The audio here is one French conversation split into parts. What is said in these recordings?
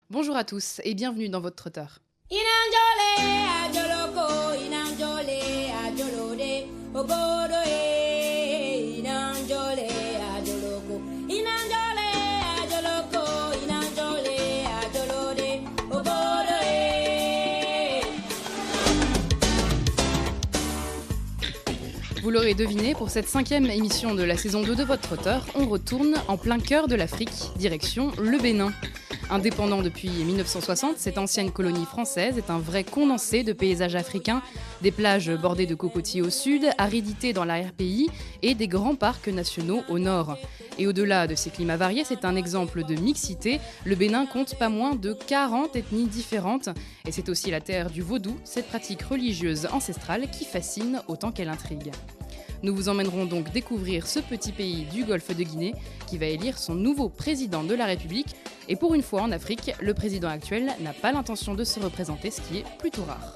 Bonjour à tous et bienvenue dans votre trotteur. Inanjole ajoloko, inanjole ajolode, obodo inanjole ajoloko, inanjole ajoloko, inanjole ajolode, obodo Vous l'aurez deviné, pour cette 5e émission de la saison 2 de votre trotteur, on retourne en plein cœur de l'Afrique, direction le Bénin. Indépendant depuis 1960, cette ancienne colonie française est un vrai condensé de paysages africains, des plages bordées de cocotiers au sud, aridité dans l'arrière-pays et des grands parcs nationaux au nord. Et au-delà de ces climats variés, c'est un exemple de mixité. Le Bénin compte pas moins de 40 ethnies différentes. Et c'est aussi la terre du vaudou, cette pratique religieuse ancestrale qui fascine autant qu'elle intrigue. Nous vous emmènerons donc découvrir ce petit pays du golfe de Guinée qui va élire son nouveau président de la République. Et pour une fois en Afrique, le président actuel n'a pas l'intention de se représenter, ce qui est plutôt rare.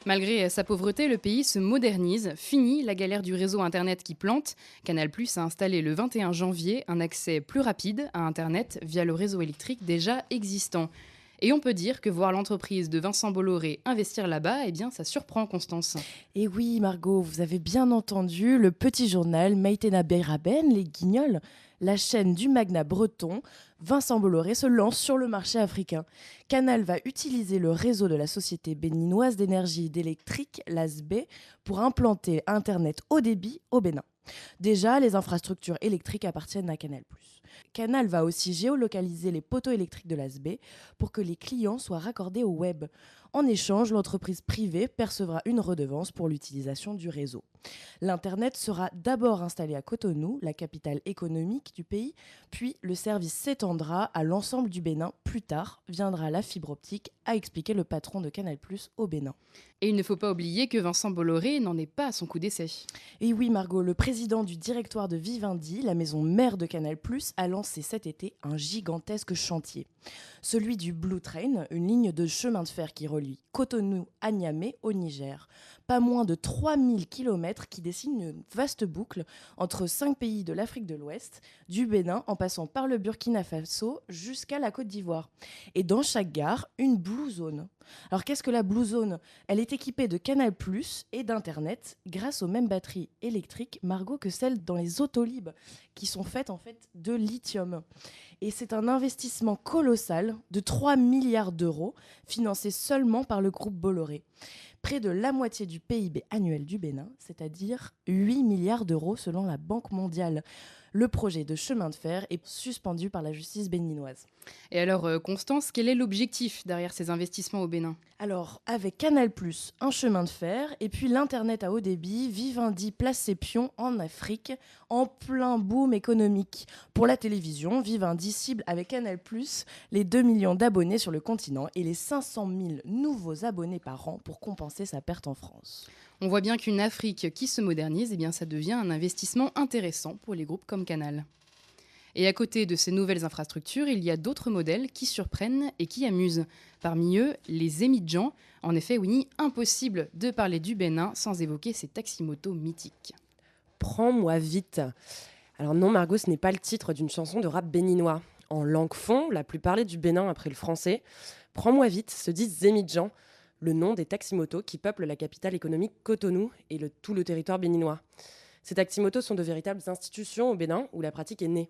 Malgré sa pauvreté, le pays se modernise, fini la galère du réseau Internet qui plante. Canal+ a installé le 21 janvier un accès plus rapide à Internet via le réseau électrique déjà existant. Et on peut dire que voir l'entreprise de Vincent Bolloré investir là-bas, eh bien, ça surprend Constance. Et oui, Margot, vous avez bien entendu, le petit journal Maïtena Beyraben, les Guignols, la chaîne du magnat breton, Vincent Bolloré se lance sur le marché africain. Canal va utiliser le réseau de la société béninoise d'énergie et d'électrique, l'ASB, pour implanter Internet haut débit au Bénin. Déjà, les infrastructures électriques appartiennent à Canal+. Canal va aussi géolocaliser les poteaux électriques de l'ASB pour que les clients soient raccordés au web. En échange, l'entreprise privée percevra une redevance pour l'utilisation du réseau. L'Internet sera d'abord installé à Cotonou, la capitale économique du pays, puis le service s'étendra à l'ensemble du Bénin. Plus tard, viendra la fibre optique, a expliqué le patron de Canal+ au Bénin. Et il ne faut pas oublier que Vincent Bolloré n'en est pas à son coup d'essai. Et oui, Margot, le président du directoire de Vivendi, la maison mère de Canal+, a lancé cet été un gigantesque chantier. Celui du Blue Train, une ligne de chemin de fer qui relie Cotonou à Niamey au Niger. Pas moins de 3000 km qui dessinent une vaste boucle entre 5 pays de l'Afrique de l'Ouest, du Bénin en passant par le Burkina Faso jusqu'à la Côte d'Ivoire. Et dans chaque gare, une Blue Zone. Alors qu'est-ce que la Blue Zone ? Elle est équipée de Canal+ et d'Internet grâce aux mêmes batteries électriques, Margot, que celles dans les Autolib qui sont faites en fait de lithium. Et c'est un investissement colossal de 3 milliards d'euros financé seulement par le groupe Bolloré. Près de la moitié du PIB annuel du Bénin, c'est-à-dire 8 milliards d'euros selon la Banque mondiale. Le projet de chemin de fer est suspendu par la justice béninoise. Et alors, Constance, quel est l'objectif derrière ces investissements au Bénin ? Alors, avec Canal+, un chemin de fer, et puis l'Internet à haut débit, Vivendi place ses pions en Afrique, en plein boom économique. Pour la télévision, Vivendi cible avec Canal+, les 2 millions d'abonnés sur le continent et les 500 000 nouveaux abonnés par an pour compenser sa perte en France. On voit bien qu'une Afrique qui se modernise, eh bien, ça devient un investissement intéressant pour les groupes comme Canal. Et à côté de ces nouvelles infrastructures, il y a d'autres modèles qui surprennent et qui amusent. Parmi eux, les émidjans. En effet, oui, impossible de parler du Bénin sans évoquer ces taximotos mythiques. Prends-moi vite. Alors non, Margot, ce n'est pas le titre d'une chanson de rap béninois. En langue fon, la plus parlée du Bénin après le français, Prends-moi vite se dit Zemidjan, le nom des taximotos qui peuplent la capitale économique Cotonou et tout le territoire béninois. Ces taximotos sont de véritables institutions au Bénin où la pratique est née.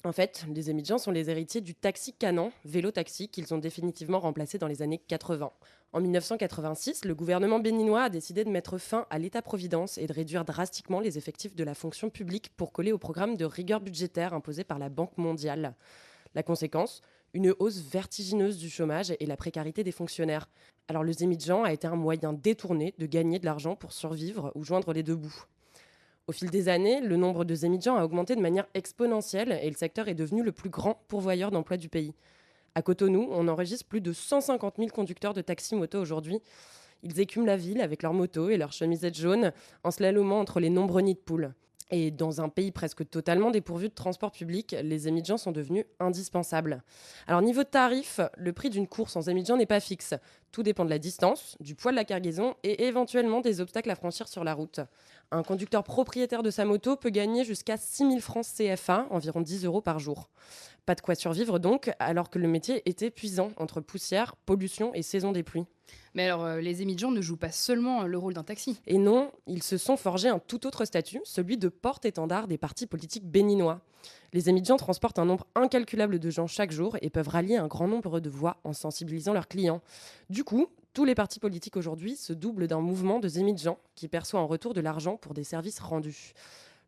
En fait, les Émidjans sont les héritiers du taxi Canan, vélo-taxi, qu'ils ont définitivement remplacé dans les années 80. En 1986, le gouvernement béninois a décidé de mettre fin à l'État-providence et de réduire drastiquement les effectifs de la fonction publique pour coller au programme de rigueur budgétaire imposé par la Banque mondiale. La conséquence, une hausse vertigineuse du chômage et la précarité des fonctionnaires. Alors le Émidjan a été un moyen détourné de gagner de l'argent pour survivre ou joindre les deux bouts. Au fil des années, le nombre de Émidjans a augmenté de manière exponentielle et le secteur est devenu le plus grand pourvoyeur d'emplois du pays. À Cotonou, on enregistre plus de 150 000 conducteurs de taxi-moto aujourd'hui. Ils écument la ville avec leurs motos et leurs chemisettes jaunes en slalomant entre les nombreux nids de poules. Et dans un pays presque totalement dépourvu de transport public, les Émidjans sont devenus indispensables. Alors niveau tarif, le prix d'une course en Émidjan n'est pas fixe. Tout dépend de la distance, du poids de la cargaison et éventuellement des obstacles à franchir sur la route. Un conducteur propriétaire de sa moto peut gagner jusqu'à 6 000 francs CFA, environ 10 € par jour. Pas de quoi survivre donc, alors que le métier est épuisant entre poussière, pollution et saison des pluies. Mais alors, les émigrants ne jouent pas seulement le rôle d'un taxi. Et non, ils se sont forgés un tout autre statut, celui de porte-étendard des partis politiques béninois. Les émigrants transportent un nombre incalculable de gens chaque jour et peuvent rallier un grand nombre de voix en sensibilisant leurs clients. Du coup, tous les partis politiques aujourd'hui se doublent d'un mouvement de Zémidjan qui perçoit en retour de l'argent pour des services rendus.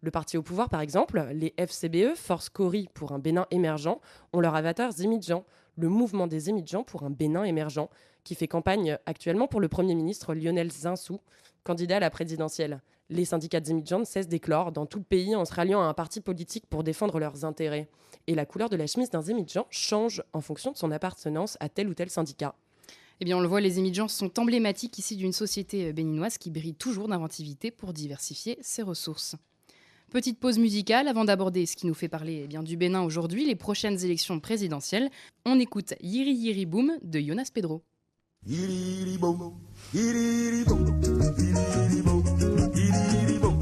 Le parti au pouvoir, par exemple, les FCBE, Force Cori pour un Bénin émergent, ont leur avatar Zémidjan, le mouvement des Zémidjans pour un Bénin émergent, qui fait campagne actuellement pour le Premier ministre Lionel Zinsou, candidat à la présidentielle. Les syndicats de Zémidjan ne cessent d'éclore dans tout le pays en se ralliant à un parti politique pour défendre leurs intérêts. Et la couleur de la chemise d'un Zémidjan change en fonction de son appartenance à tel ou tel syndicat. Eh bien, on le voit, les émigrants sont emblématiques ici d'une société béninoise qui brille toujours d'inventivité pour diversifier ses ressources. Petite pause musicale avant d'aborder ce qui nous fait parler du Bénin aujourd'hui, les prochaines élections présidentielles. On écoute Yiri Yiri Boom de Jonas Pedro. Yiri boom, yiri boom, yiri boom, yiri boom,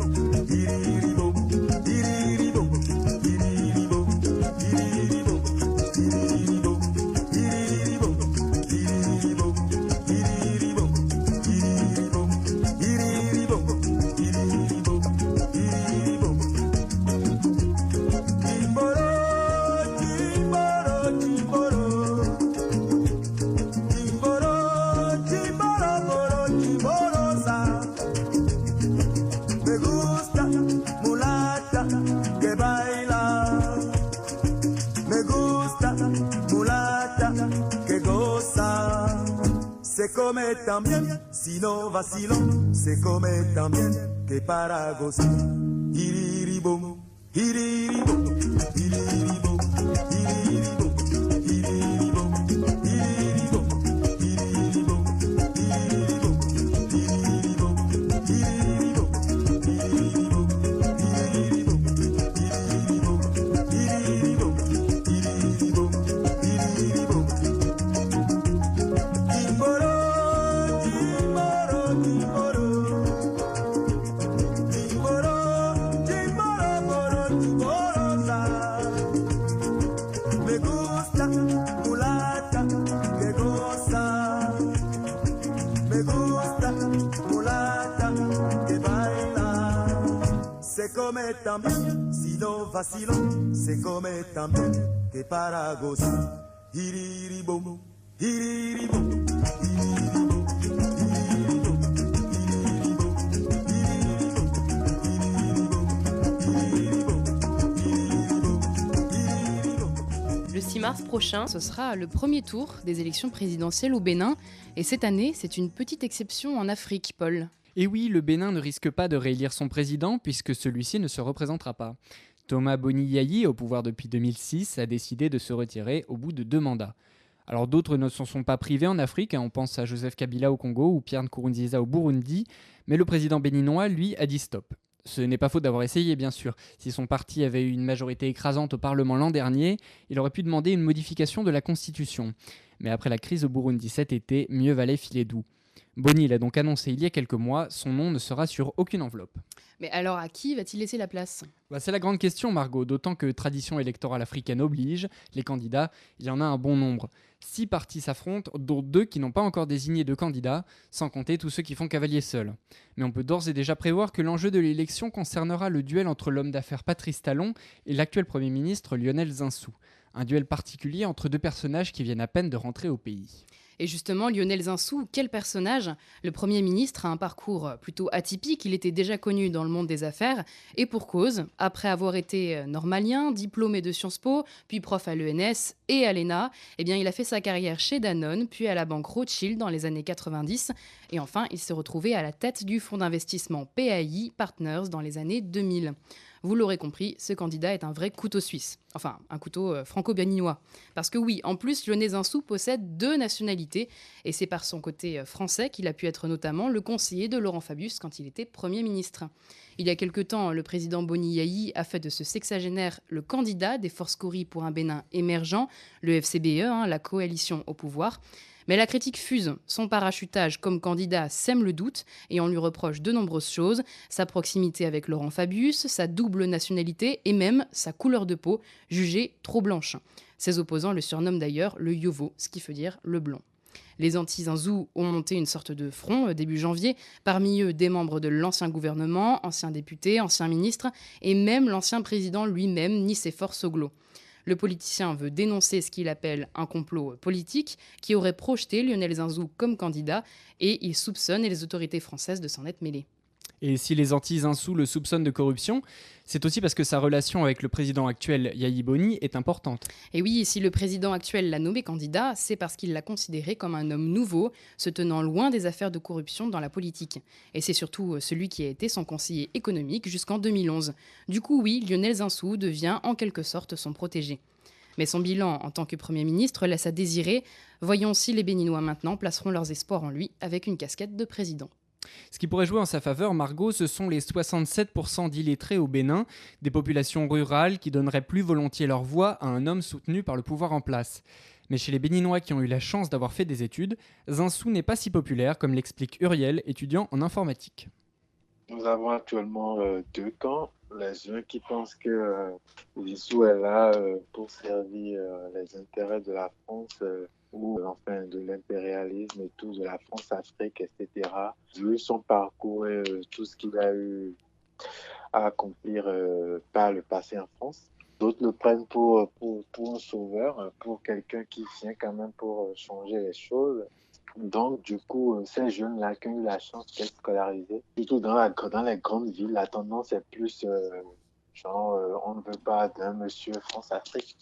yiri boom, yiri boom, yiri boom, yiri boom, yiri boom, yiri boom, yiri boom, yiri boom, yiri boom, yiri boom, yiri boom, yiri boom. Se come tan bien, si no vacilón, se come tan bien que para gozar. Iriribum, iriribum, iriribum, iriribum, iriribum, iriribum, iriribum, iriribum, iriribum, iriribum, iriribum, iriribum, iriribum, iriribum, iriribum. Se come tan bien, si no vacilón, se come tan bien que para gozar. Iriribum, iriribum, iriribum, iriribum, iriribum, iriribum, iriribum, iriribum. Le 6 mars prochain, ce sera le premier tour des élections présidentielles au Bénin. Et cette année, c'est une petite exception en Afrique, Paul. Et oui, le Bénin ne risque pas de réélire son président puisque celui-ci ne se représentera pas. Thomas Boni Yayi, au pouvoir depuis 2006, a décidé de se retirer au bout de 2 mandats. Alors d'autres ne s'en sont pas privés en Afrique, on pense à Joseph Kabila au Congo ou Pierre Nkurunziza au Burundi, mais le président béninois, lui, a dit stop. Ce n'est pas faute d'avoir essayé, bien sûr. Si son parti avait eu une majorité écrasante au Parlement l'an dernier, il aurait pu demander une modification de la Constitution. Mais après la crise au Burundi cet été, mieux valait filer doux. Boni l'a donc annoncé il y a quelques mois, son nom ne sera sur aucune enveloppe. Mais alors, à qui va-t-il laisser la place ? C'est la grande question, Margot, d'autant que tradition électorale africaine oblige, les candidats, il y en a un bon nombre. 6 partis s'affrontent, dont 2 qui n'ont pas encore désigné de candidats, sans compter tous ceux qui font cavalier seul. Mais on peut d'ores et déjà prévoir que l'enjeu de l'élection concernera le duel entre l'homme d'affaires Patrice Talon et l'actuel Premier ministre Lionel Zinsou. Un duel particulier entre 2 personnages qui viennent à peine de rentrer au pays. Et justement, Lionel Zinsou, quel personnage ? Le Premier ministre a un parcours plutôt atypique, il était déjà connu dans le monde des affaires, et pour cause, après avoir été normalien, diplômé de Sciences Po, puis prof à l'ENS et à l'ENA, il a fait sa carrière chez Danone, puis à la banque Rothschild dans les années 90, et enfin, il s'est retrouvé à la tête du fonds d'investissement PAI Partners dans les années 2000. Vous l'aurez compris, ce candidat est un vrai couteau suisse. Enfin, un couteau franco-béninois. Parce que oui, en plus, Lionel Zinsou possède 2 nationalités. Et c'est par son côté français qu'il a pu être notamment le conseiller de Laurent Fabius quand il était Premier ministre. Il y a quelque temps, le président Boni Yayi a fait de ce sexagénaire le candidat des Forces Cori pour un Bénin émergent, le FCBE, la coalition au pouvoir. Mais la critique fuse. Son parachutage comme candidat sème le doute et on lui reproche de nombreuses choses. Sa proximité avec Laurent Fabius, sa double nationalité et même sa couleur de peau, jugée trop blanche. Ses opposants le surnomment d'ailleurs le Yovo, ce qui veut dire le blond. Les anti-Zinzou ont monté une sorte de front début janvier, parmi eux des membres de l'ancien gouvernement, anciens députés, anciens ministres et même l'ancien président lui-même, Nicéphore Soglo. Le politicien veut dénoncer ce qu'il appelle un complot politique qui aurait projeté Lionel Zinzou comme candidat et il soupçonne les autorités françaises de s'en être mêlées. Et si les anti-Zinzou le soupçonnent de corruption, c'est aussi parce que sa relation avec le président actuel, Yahi Boni, est importante. Et oui, si le président actuel l'a nommé candidat, c'est parce qu'il l'a considéré comme un homme nouveau, se tenant loin des affaires de corruption dans la politique. Et c'est surtout celui qui a été son conseiller économique jusqu'en 2011. Du coup, oui, Lionel Zinzou devient en quelque sorte son protégé. Mais son bilan en tant que Premier ministre laisse à désirer. Voyons si les Béninois maintenant placeront leurs espoirs en lui avec une casquette de président. Ce qui pourrait jouer en sa faveur, Margot, ce sont les 67% d'illettrés au Bénin, des populations rurales qui donneraient plus volontiers leur voix à un homme soutenu par le pouvoir en place. Mais chez les Béninois qui ont eu la chance d'avoir fait des études, Zinzou n'est pas si populaire, comme l'explique Uriel, étudiant en informatique. Nous avons actuellement deux camps. Les uns qui pensent que Zinzou est là pour servir les intérêts de la France ou enfin de l'impérialisme et tout, de la France-Afrique, etc. Vu son parcours et tout ce qu'il a eu à accomplir par le passé en France. D'autres le prennent pour un sauveur, pour quelqu'un qui vient quand même pour changer les choses. Donc, du coup, ces jeunes-là qui ont eu la chance d'être scolarisés, surtout dans les grandes villes, la tendance est plus on ne veut pas d'un monsieur France-Afrique.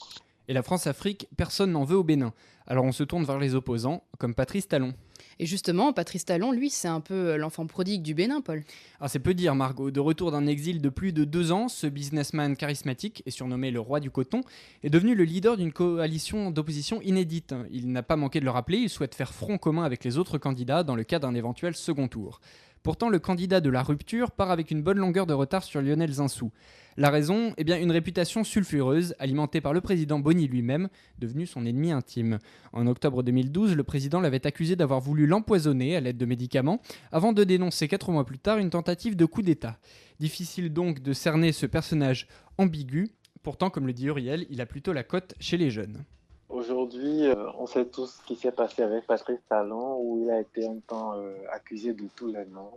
Et la France-Afrique, personne n'en veut au Bénin. Alors on se tourne vers les opposants, comme Patrice Talon. Et justement, Patrice Talon, lui, c'est un peu l'enfant prodigue du Bénin, Paul. Ah, c'est peu dire, Margot. De retour d'un exil de plus de 2 ans, ce businessman charismatique, et surnommé le roi du coton, est devenu le leader d'une coalition d'opposition inédite. Il n'a pas manqué de le rappeler, il souhaite faire front commun avec les autres candidats dans le cas d'un éventuel second tour. Pourtant, le candidat de la rupture part avec une bonne longueur de retard sur Lionel Zinzou. La raison, eh bien, une réputation sulfureuse, alimentée par le président Boni lui-même, devenu son ennemi intime. En octobre 2012, le président l'avait accusé d'avoir voulu l'empoisonner à l'aide de médicaments, avant de dénoncer 4 mois plus tard une tentative de coup d'État. Difficile donc de cerner ce personnage ambigu. Pourtant, comme le dit Uriel, il a plutôt la cote chez les jeunes. Aujourd'hui, on sait tous ce qui s'est passé avec Patrice Talon, où il a été un temps accusé de tous les noms.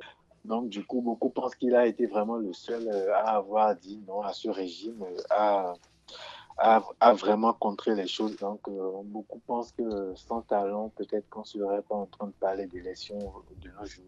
Donc, du coup, beaucoup pensent qu'il a été vraiment le seul à avoir dit non à ce régime, à vraiment contrer les choses. Donc, beaucoup pensent que sans Talon, peut-être qu'on ne serait pas en train de parler d'élections de nos jours.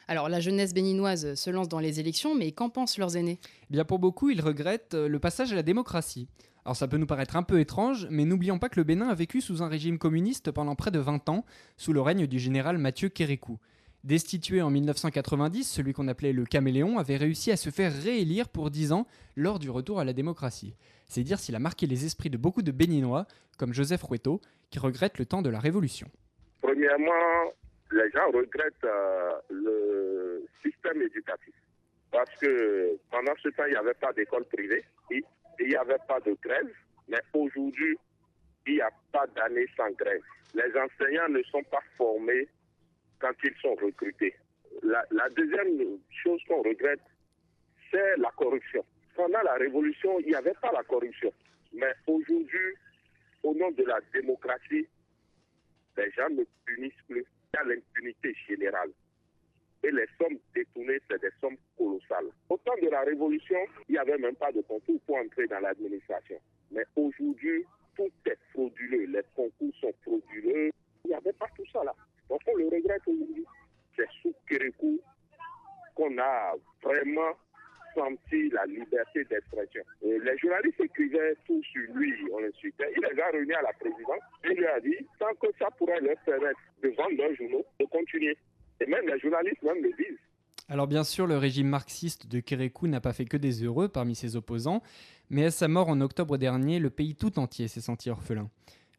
Alors, la jeunesse béninoise se lance dans les élections, mais qu'en pensent leurs aînés ? Eh bien, pour beaucoup, ils regrettent le passage à la démocratie. Alors ça peut nous paraître un peu étrange, mais n'oublions pas que le Bénin a vécu sous un régime communiste pendant près de 20 ans, sous le règne du général Mathieu Kérékou. Destitué en 1990, celui qu'on appelait le caméléon avait réussi à se faire réélire pour 10 ans lors du retour à la démocratie. C'est dire s'il a marqué les esprits de beaucoup de Béninois, comme Joseph Roueto, qui regrette le temps de la Révolution. Premièrement, les gens regrettent le système éducatif. Parce que pendant ce temps, il n'y avait pas d'école privée, il n'y avait pas de grève, mais aujourd'hui, il n'y a pas d'année sans grève. Les enseignants ne sont pas formés quand ils sont recrutés. La deuxième chose qu'on regrette, c'est la corruption. Pendant la Révolution, il n'y avait pas la corruption. Mais aujourd'hui, au nom de la démocratie, les gens ne punissent plus. Il y a l'impunité générale. Et les sommes détournées, c'est des sommes colossales. Au temps de la Révolution, il n'y avait même pas de concours pour entrer dans l'administration. Mais aujourd'hui, tout est frauduleux. Les concours sont frauduleux. Il n'y avait pas tout ça là. Donc on le regrette aujourd'hui. C'est sous Kérékou qu'on a vraiment senti la liberté d'expression. Les journalistes écrivaient tout sur lui, on le suivait. Il les a réunis à la présidence et il lui a dit, tant que ça pourrait leur permettre de vendre leurs journaux, de continuer. Et même les journalistes même le disent. Alors bien sûr, le régime marxiste de Kérékou n'a pas fait que des heureux parmi ses opposants, mais à sa mort en octobre dernier, le pays tout entier s'est senti orphelin.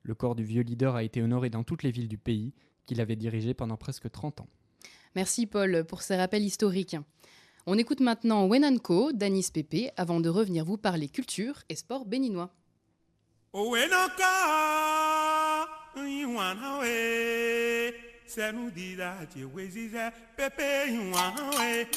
Le corps du vieux leader a été honoré dans toutes les villes du pays, qu'il avait dirigé pendant presque 30 ans. Merci Paul pour ces rappels historiques. On écoute maintenant Wenanko d'Anis Pépé avant de revenir vous parler culture et sport béninois. Wenanka, c'est nous dida che wezise pepe yuan we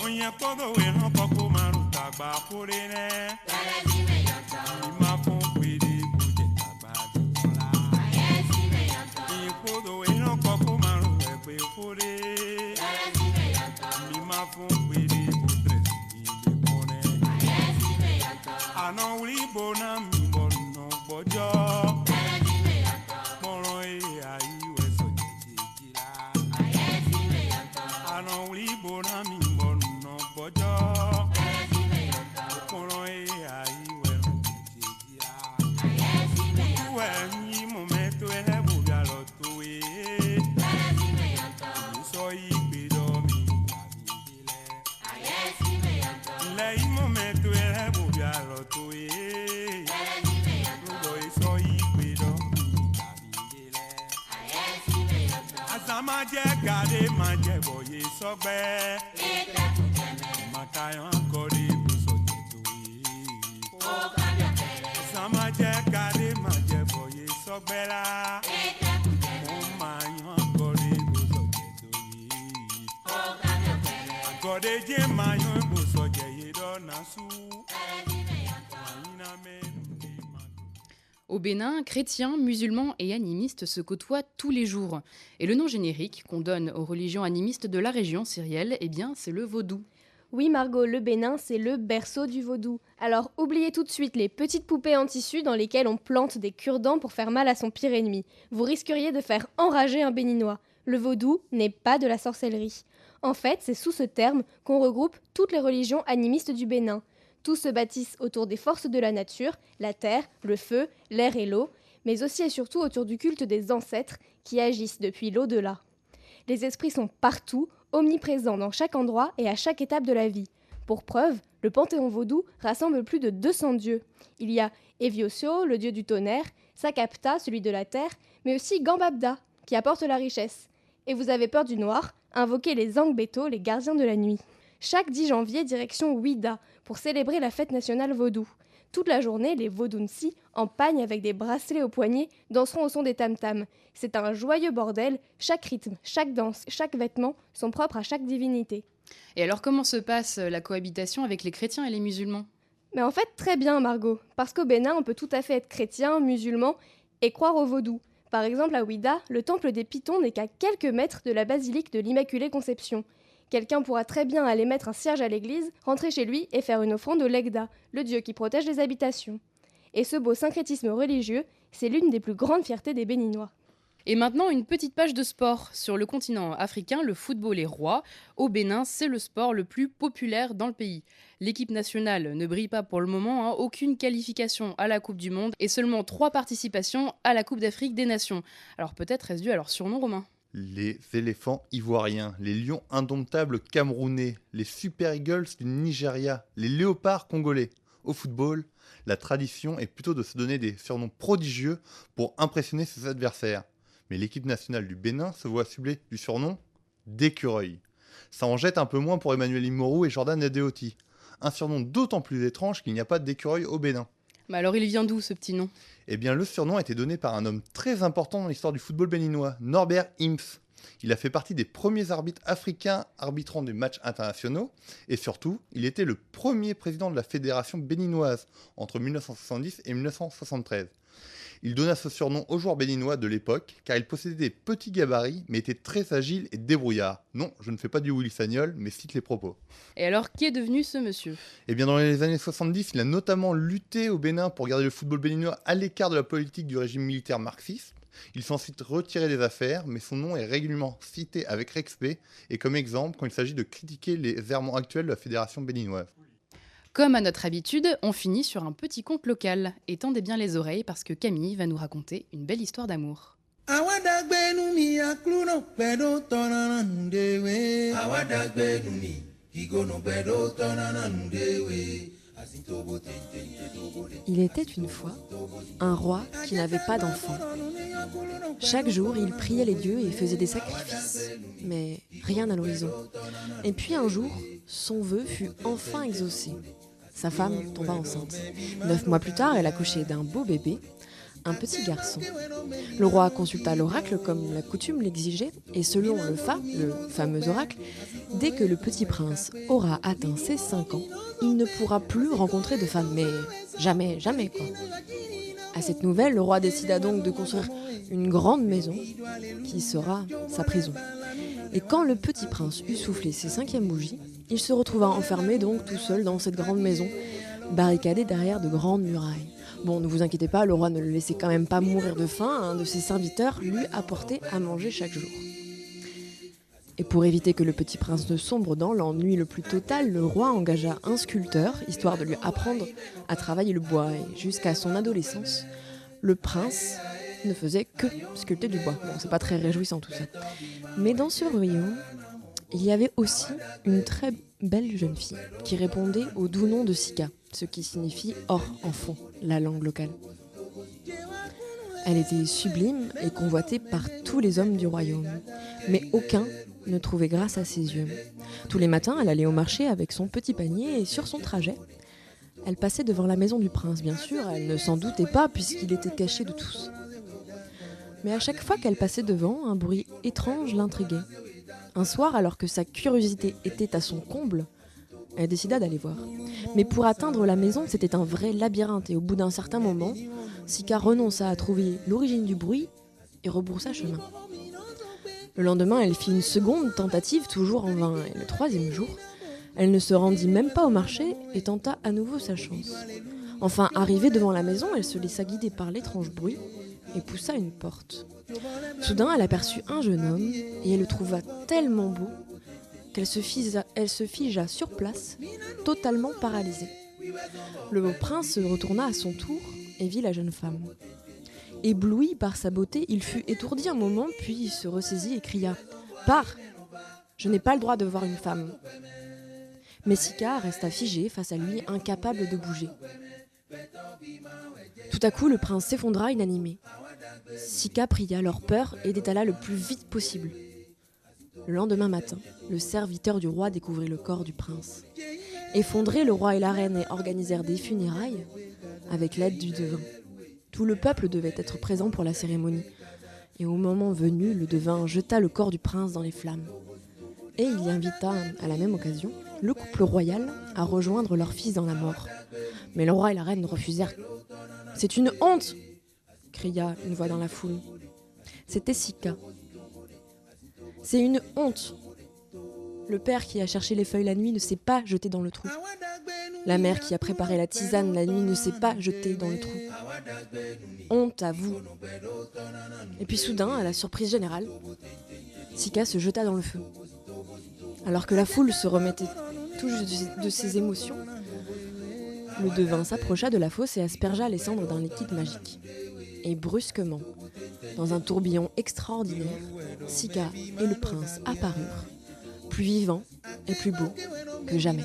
onye kodo we no poko maru tagba porene ma fon kwede buje tagba dola kodo we no poko maru we pore mi ma fon kwede butre inde pone ano uri bona mi bono bojo moro e ayi we so jijila ano uri bona mi bojo koro e ayi wero jejia we ni momento e bu ya lo to e so igbe do mi abindile le momento e bu ya lo to e so igbe do mi abindile azama je gade ma je boye sogbe makayon kori busoje toyi sama je kare ma je boye sogbela mo mayon kori busoje toyi gode je mayon busoje yedo nasu Au Bénin, chrétiens, musulmans et animistes se côtoient tous les jours. Et le nom générique qu'on donne aux religions animistes de la région syrienne, eh bien, c'est le vaudou. Oui Margot, le Bénin, c'est le berceau du vaudou. Alors oubliez tout de suite les petites poupées en tissu dans lesquelles on plante des cure-dents pour faire mal à son pire ennemi. Vous risqueriez de faire enrager un Béninois. Le vaudou n'est pas de la sorcellerie. En fait, c'est sous ce terme qu'on regroupe toutes les religions animistes du Bénin. Tous se bâtissent autour des forces de la nature, la terre, le feu, l'air et l'eau, mais aussi et surtout autour du culte des ancêtres qui agissent depuis l'au-delà. Les esprits sont partout, omniprésents dans chaque endroit et à chaque étape de la vie. Pour preuve, le panthéon vaudou rassemble plus de 200 dieux. Il y a Eviosio, le dieu du tonnerre, Sakapta, celui de la terre, mais aussi Gambabda, qui apporte la richesse. Et vous avez peur du noir, invoquez les Angbeto, les gardiens de la nuit. Chaque 10 janvier, direction Ouida, pour célébrer la fête nationale vaudou. Toute la journée, les Vaudounsi, en pagne avec des bracelets aux poignets, danseront au son des tam-tams. C'est un joyeux bordel, chaque rythme, chaque danse, chaque vêtement sont propres à chaque divinité. Et alors comment se passe la cohabitation avec les chrétiens et les musulmans ? Mais en fait, très bien Margot, parce qu'au Bénin, on peut tout à fait être chrétien, musulman et croire au vaudou. Par exemple, à Ouida, le temple des Pitons n'est qu'à quelques mètres de la basilique de l'Immaculée Conception. Quelqu'un pourra très bien aller mettre un cierge à l'église, rentrer chez lui et faire une offrande au Legda, le dieu qui protège les habitations. Et ce beau syncrétisme religieux, c'est l'une des plus grandes fiertés des Béninois. Et maintenant, une petite page de sport. Sur le continent africain, le football est roi. Au Bénin, c'est le sport le plus populaire dans le pays. L'équipe nationale ne brille pas pour le moment, aucune qualification à la Coupe du Monde et seulement 3 participations à la Coupe d'Afrique des Nations. Alors peut-être est-ce dû à leur surnom romain ? Les éléphants ivoiriens, les lions indomptables camerounais, les super eagles du Nigeria, les léopards congolais. Au football, la tradition est plutôt de se donner des surnoms prodigieux pour impressionner ses adversaires. Mais l'équipe nationale du Bénin se voit ciblée du surnom d'écureuil. Ça en jette un peu moins pour Emmanuel Imorou et Jordan Adeoti. Un surnom d'autant plus étrange qu'il n'y a pas d'écureuil au Bénin. Mais alors il vient d'où ce petit nom ? Eh bien, le surnom a été donné par un homme très important dans l'histoire du football béninois, Norbert Imps. Il a fait partie des premiers arbitres africains arbitrant des matchs internationaux et surtout, il était le premier président de la fédération béninoise entre 1970 et 1973. Il donna ce surnom aux joueurs béninois de l'époque, car il possédait des petits gabarits, mais était très agile et débrouillard. Non, je ne fais pas du Willy Sagnol, mais cite les propos. Et alors, qui est devenu ce monsieur ? Eh bien, dans les années 70, il a notamment lutté au Bénin pour garder le football béninois à l'écart de la politique du régime militaire marxiste. Il s'est ensuite retiré des affaires, mais son nom est régulièrement cité avec respect et comme exemple quand il s'agit de critiquer les errements actuels de la fédération béninoise. Comme à notre habitude, on finit sur un petit conte local. Et tendez bien les oreilles parce que Camille va nous raconter une belle histoire d'amour. Il était une fois un roi qui n'avait pas d'enfant. Chaque jour, il priait les dieux et faisait des sacrifices, mais rien à l'horizon. Et puis un jour, son vœu fut enfin exaucé. Sa femme tomba enceinte. 9 mois plus tard, elle accouchait d'un beau bébé, un petit garçon. Le roi consulta l'oracle comme la coutume l'exigeait, et selon le fameux oracle, dès que le petit prince aura atteint ses 5 ans, il ne pourra plus rencontrer de femme, mais jamais, jamais quoi. À cette nouvelle, le roi décida donc de construire une grande maison qui sera sa prison. Et quand le petit prince eut soufflé ses 5e bougies, il se retrouva enfermé donc tout seul dans cette grande maison, barricadé derrière de grandes murailles. Bon, ne vous inquiétez pas, le roi ne le laissait quand même pas mourir de faim, un de ses serviteurs lui apportait à manger chaque jour. Et pour éviter que le petit prince ne sombre dans l'ennui le plus total, le roi engagea un sculpteur, histoire de lui apprendre à travailler le bois. Et jusqu'à son adolescence, le prince ne faisait que sculpter du bois. Bon, c'est pas très réjouissant tout ça. Mais dans ce royaume, il y avait aussi une très belle jeune fille qui répondait au doux nom de Sika, ce qui signifie « or en fond », la langue locale. Elle était sublime et convoitée par tous les hommes du royaume, mais aucun ne trouvait grâce à ses yeux. Tous les matins, elle allait au marché avec son petit panier et sur son trajet, elle passait devant la maison du prince, bien sûr, elle ne s'en doutait pas puisqu'il était caché de tous. Mais à chaque fois qu'elle passait devant, un bruit étrange l'intriguait. Un soir, alors que sa curiosité était à son comble, elle décida d'aller voir. Mais pour atteindre la maison, c'était un vrai labyrinthe et au bout d'un certain moment, Sika renonça à trouver l'origine du bruit et rebroussa chemin. Le lendemain, elle fit une seconde tentative, toujours en vain, et le 3e jour, elle ne se rendit même pas au marché et tenta à nouveau sa chance. Enfin, arrivée devant la maison, elle se laissa guider par l'étrange bruit et poussa une porte. Soudain, elle aperçut un jeune homme et elle le trouva tellement beau qu'elle se figea sur place, totalement paralysée. Le beau prince se retourna à son tour et vit la jeune femme. Ébloui par sa beauté, il fut étourdi un moment, puis il se ressaisit et cria « Pars ! Je n'ai pas le droit de voir une femme !» Mais Sika resta figée face à lui, incapable de bouger. Tout à coup, le prince s'effondra inanimé. Sika pria leur peur et détala le plus vite possible. Le lendemain matin, le serviteur du roi découvrit le corps du prince. Effondrés, le roi et la reine organisèrent des funérailles avec l'aide du devin. Tout le peuple devait être présent pour la cérémonie. Et au moment venu, le devin jeta le corps du prince dans les flammes. Et il y invita, à la même occasion, le couple royal à rejoindre leur fils dans la mort. Mais le roi et la reine refusèrent. « C'est une honte !» cria une voix dans la foule. C'était Sika. « C'est une honte ! Le père qui a cherché les feuilles la nuit ne s'est pas jeté dans le trou. La mère qui a préparé la tisane la nuit ne s'est pas jetée dans le trou. Honte à vous !» Et puis soudain, à la surprise générale, Sika se jeta dans le feu. Alors que la foule se remettait tout juste de ses émotions, le devin s'approcha de la fosse et aspergea les cendres d'un liquide magique. Et brusquement, dans un tourbillon extraordinaire, Sika et le prince apparurent, plus vivants et plus beaux que jamais.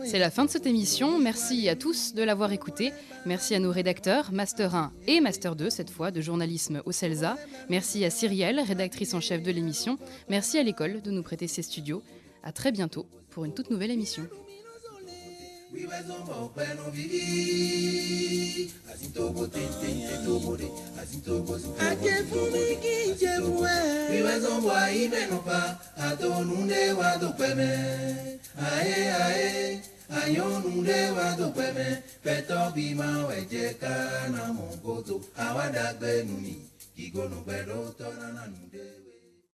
C'est la fin de cette émission. Merci à tous de l'avoir écouté. Merci à nos rédacteurs, Master 1 et Master 2, cette fois, de journalisme au CELSA. Merci à Cyrielle, rédactrice en chef de l'émission. Merci à l'école de nous prêter ses studios. À très bientôt pour une toute nouvelle émission. Así Aje fún mi kí n ṣe fún ẹ. Ìwé sanwó ayíbẹ̀ nù pa, àtọ̀nùdé wa tó pẹ́ mẹ́. Ayé ayé, ayọ̀nùdé wa tó pẹ́ mẹ́. Fẹ́tọ́ bí máa wẹ̀ jẹ́ ká náà mọ̀ kótó. Àwa dàgbẹ́ nù mí, kíkónú pẹ̀lú tọ́nà nà nù dé.